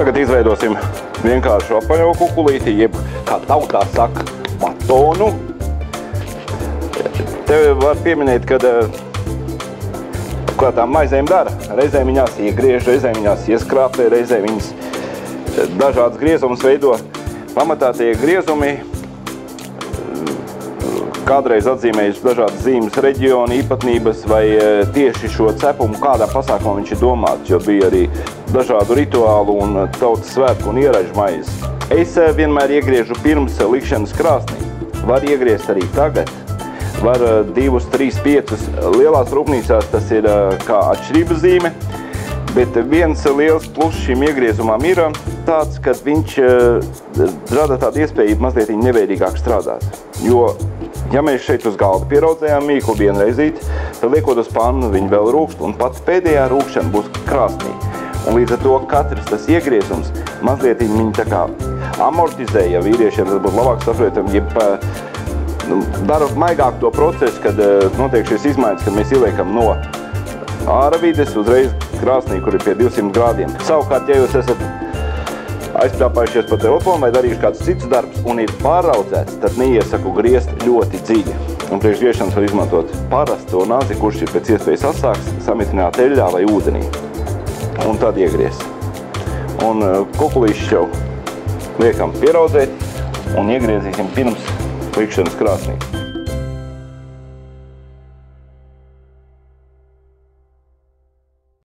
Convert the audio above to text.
Tagad izveidosim vienkāršu apaļo kukulīti, jeb, kā tautā saka, batonu. Te var pieminēt, kad kā tām maizēm dara. Reizēm viņās iegriež, reizēm viņās ieskrāpē, reizēm viņas dažādas griezumus veido. Pamatā tie griezumi kādreiz atzīmējuši dažādas zīmes reģionu īpatnības vai tieši šo cepumu kādā pasākumā viņš ir domāts, jo bija arī dažādu rituālu un tautas svētku un ieražu maizes. Es vienmēr iegriežu pirms likšanas krāsnī. Var iegriezt arī tagad. Var 2, 3, 5 lielās rūpnīcās, tas ir kā atšķirības zīme, bet viens liels pluss šim iegriezumam ir tāds, ka viņš rada tādu iespēju mazliet neveidīgāk strādāt. Jo, ja mēs šeit uz galda pieraudzējām mīklu vienreizīt, tad liekot uz pannu viņi vēl rūkst, un pats pēdējā rūkšana būs krāsnī. Un līdz ar to katrs tas iegriezums mazliet viņi tā kā amortizē, ja vīriešiem tas būtu labāk saprotam, jeb dara maigāk to procesu, kad notiek šīs izmaiņas, kad mēs ieliekam no āravides uzreiz krāsnī, kur ir pie 200 grādiem. Savukārt, ja jūs esat aizpļāpājušies pa telefonu vai darījuši kāds cits darbs un ir pāraudzēts, tad neiesaku griezt ļoti dziļi. Un priekš griešanas var izmantot parasto nazi, kurš ir pēc iespējas asāks, samitināt eļļā vai ūdenī. Un tad iegriezt. Un kukulīšus jau liekam pieraudzēt un iegriezīsim pirms likšanas krāsnī.